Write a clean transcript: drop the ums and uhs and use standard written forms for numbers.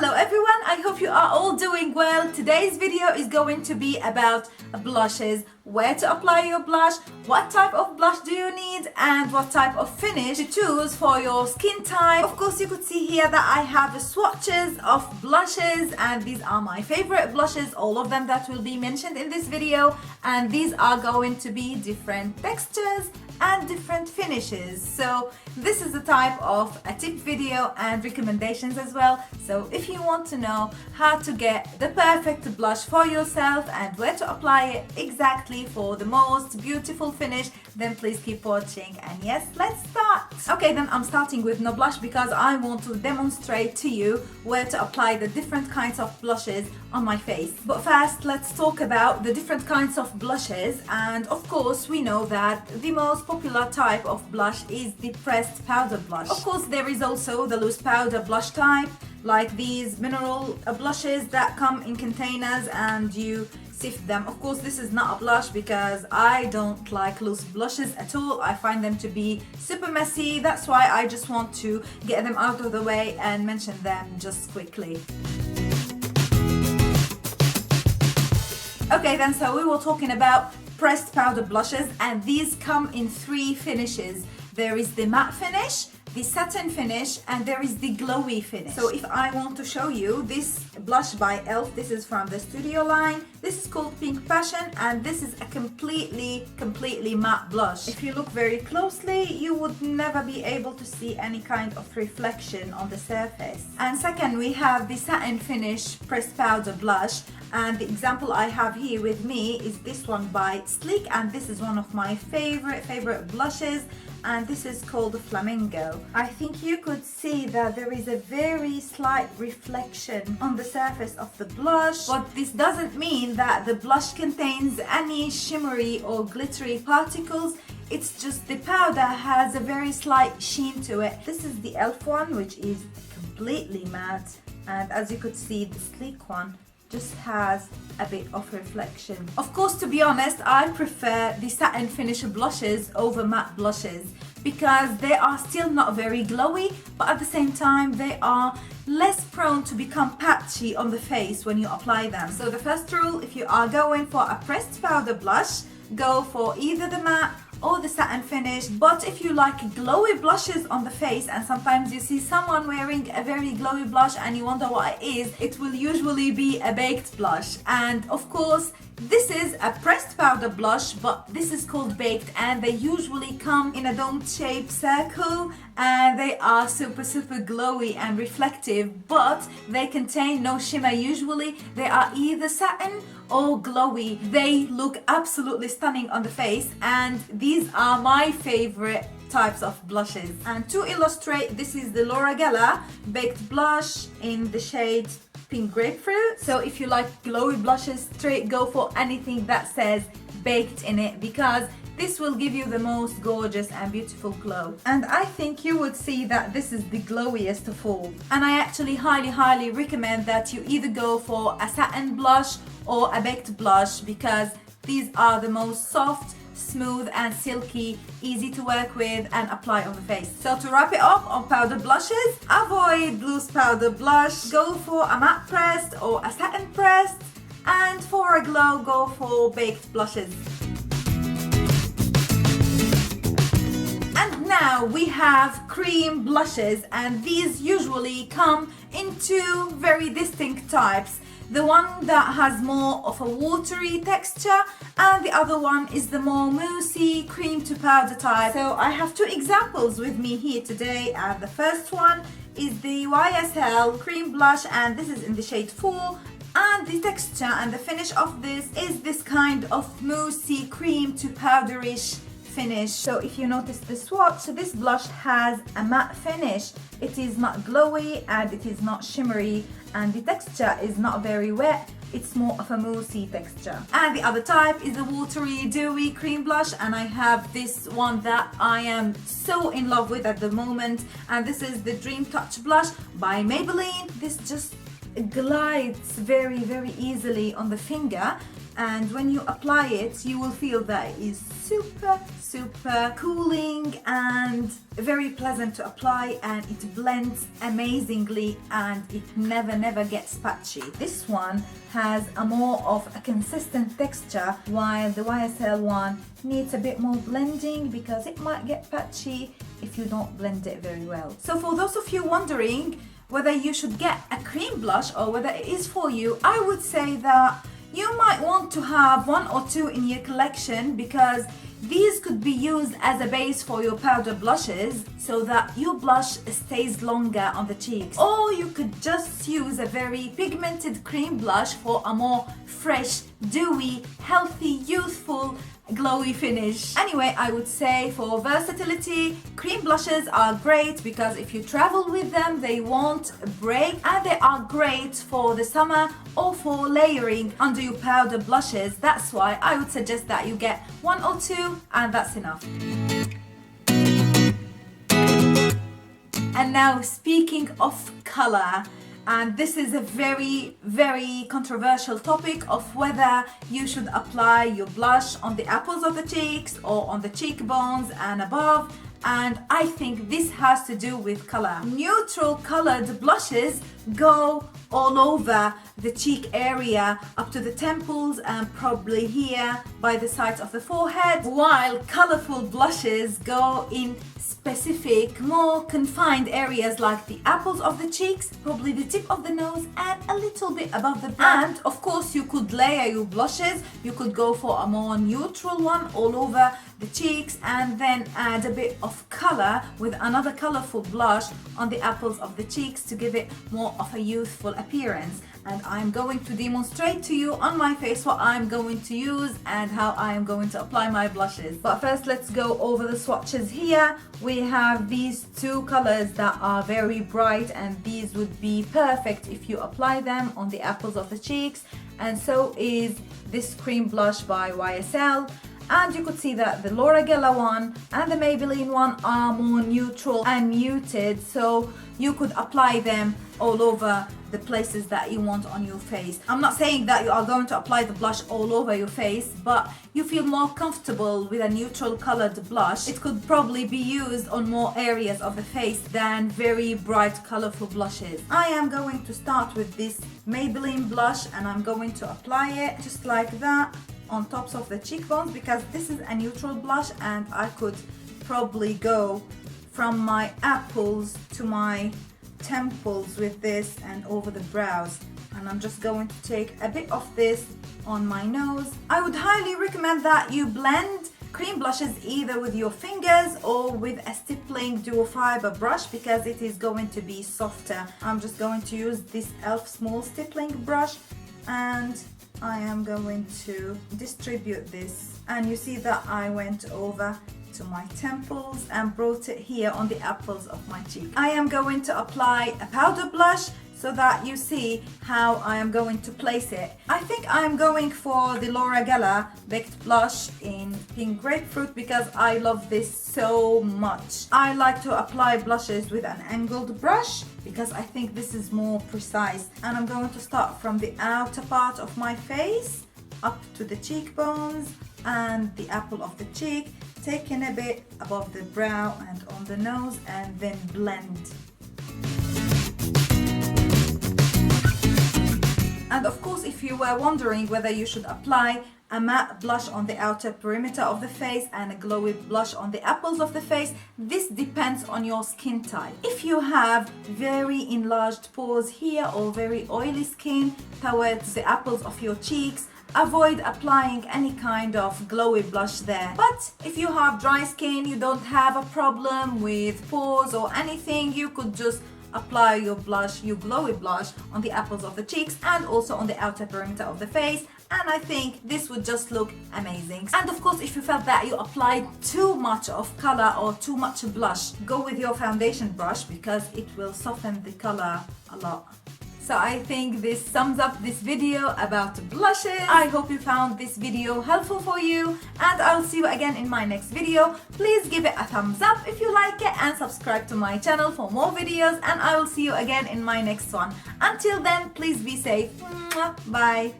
Hello everyone, I hope you are all doing well. Today's video is going to be about blushes, where to apply your blush, what type of blush do you need, and what type of finish to choose for your skin type. Of course, you could see here that I have swatches of blushes, and these are my favorite blushes, all of them that will be mentioned in this video, and these are going to be different textures and different finishes. So this is the type of a tip video and recommendations as well. So if you want to know how to get the perfect blush for yourself and where to apply it exactly for the most beautiful finish, then please keep watching. And yes, let's start. Okay, then I'm starting with no blush because I want to demonstrate to you where to apply the different kinds of blushes on my face. But first, let's talk about the different kinds of blushes. And of course, we know that the most popular type of blush is the pressed powder blush. Of course, there is also the loose powder blush type, like these mineral blushes that come in containers and you sift them. Of course, this is not a blush because I don't like loose blushes at all. I find them to be super messy. That's why I just want to get them out of the way and mention them just quickly. Okay then, so we were talking about pressed powder blushes, and these come in three finishes. There is the matte finish, the satin finish, and there is the glowy finish. So if I want to show you this blush by e.l.f., this is from the Studio line. This is called Pink Passion, and this is a completely matte blush. If you look very closely, you would never be able to see any kind of reflection on the surface. And second, we have the satin finish pressed powder blush, and the example I have here with me is this one by Sleek, and this is one of my favorite blushes, and this is called Flamingo. I think you could see that there is a very slight reflection on the surface of the blush, but this doesn't mean that the blush contains any shimmery or glittery particles. It's just the powder has a very slight sheen to it. This is the e.l.f. one, which is completely matte, and as you could see, the Sleek one just has a bit of reflection. Of course, to be honest, I prefer the satin finish blushes over matte blushes because they are still not very glowy, but at the same time they are less prone to become patchy on the face when you apply them. So the first rule, if you are going for a pressed powder blush, go for either the matte or the satin finish. But if you like glowy blushes on the face, and sometimes you see someone wearing a very glowy blush and you wonder what it is, it will usually be a baked blush. And of course, this is a pressed powder blush, but this is called baked, and they usually come in a dome-shaped circle, and they are super glowy and reflective, but they contain no shimmer usually. They are either satin or glowy. They look absolutely stunning on the face, and these are my favorite types of blushes. And to illustrate, this is the Laura Geller baked blush in the shade Pink Grapefruit. So if you like glowy blushes, straight go for anything that says baked in it, because this will give you the most gorgeous and beautiful glow. And I think you would see that this is the glowiest of all. And I actually highly recommend that you either go for a satin blush or a baked blush, because these are the most soft, smooth and silky, easy to work with and apply on the face. So to wrap it up on powder blushes, avoid loose powder blush, go for a matte pressed or a satin pressed, and for a glow, go for baked blushes. And now we have cream blushes, and these usually come in two very distinct types. The one that has more of a watery texture, and the other one is the more moussey cream to powder type. So I have two examples with me here today, and the first one is the YSL cream blush, and this is in the shade 4, and the texture and the finish of this is this kind of moussey cream to powderish finish. So if you notice the swatch, this blush has a matte finish. It is not glowy and it is not shimmery, and the texture is not very wet. It's more of a moussey texture. And the other type is a watery dewy cream blush, and I have this one that I am so in love with at the moment, and this is the Dream Touch blush by Maybelline. This just glides very easily on the finger. and when you apply it, you will feel that it is super cooling and very pleasant to apply, and it blends amazingly and it never gets patchy. This one has a more of a consistent texture, while the YSL one needs a bit more blending because it might get patchy if you don't blend it very well. So for those of you wondering whether you should get a cream blush or whether it is for you, I would say that you might want to have one or two in your collection, because these could be used as a base for your powder blushes so that your blush stays longer on the cheeks. Or you could just use a very pigmented cream blush for a more fresh, dewy, healthy, youthful, glowy finish. Anyway, I would say for versatility, cream blushes are great because if you travel with them, they won't break, and they are great for the summer or for layering under your powder blushes. That's why I would suggest that you get one or two, and that's enough. And now, speaking of color, and this is a very controversial topic of whether you should apply your blush on the apples of the cheeks or on the cheekbones and above, and I think this has to do with color. Neutral colored blushes go all over the cheek area up to the temples and probably here by the sides of the forehead, while colorful blushes go in specific, more confined areas like the apples of the cheeks, probably the tip of the nose, and a little bit above the brow. And of course, you could layer your blushes. You could go for a more neutral one all over the cheeks and then add a bit of color with another colorful blush on the apples of the cheeks to give it more of a youthful appearance. And I'm going to demonstrate to you on my face what I'm going to use and how I am going to apply my blushes. But first, let's go over the swatches here. We have these two colors that are very bright, and these would be perfect if you apply them on the apples of the cheeks. And so is this cream blush by YSL. And you could see that the Laura Geller one and the Maybelline one are more neutral and muted, so you could apply them all over the places that you want on your face. I'm not saying that you are going to apply the blush all over your face, but you feel more comfortable with a neutral colored blush. It could probably be used on more areas of the face than very bright colorful blushes. I am going to start with this Maybelline blush, and I'm going to apply it just like that on tops of the cheekbones, because this is a neutral blush and I could probably go from my apples to my temples with this and over the brows. And I'm just going to take a bit of this on my nose. I would highly recommend that you blend cream blushes either with your fingers or with a stippling dual fiber brush, because it is going to be softer. I'm just going to use this e.l.f. small stippling brush, and I am going to distribute this, and you see that I went over to my temples and brought it here on the apples of my cheek. I am going to apply a powder blush so that you see how I am going to place it. I think I'm going for the Laura Geller Baked Blush in Pink Grapefruit because I love this so much. I like to apply blushes with an angled brush because I think this is more precise. And I'm going to start from the outer part of my face up to the cheekbones and the apple of the cheek, taking a bit above the brow and on the nose, and then blend. And of course, if you were wondering whether you should apply a matte blush on the outer perimeter of the face and a glowy blush on the apples of the face, this depends on your skin type. If you have very enlarged pores here or very oily skin towards the apples of your cheeks, avoid applying any kind of glowy blush there. But if you have dry skin, you don't have a problem with pores or anything, you could just apply your blush, your glowy blush, on the apples of the cheeks and also on the outer perimeter of the face, and I think this would just look amazing. And of course, if you felt that you applied too much of color or too much blush, go with your foundation brush because it will soften the color a lot. So I think this sums up this video about blushes. I hope you found this video helpful for you, and I'll see you again in my next video. Please give it a thumbs up if you like it and subscribe to my channel for more videos, and I will see you again in my next one. Until then, please be safe. Bye.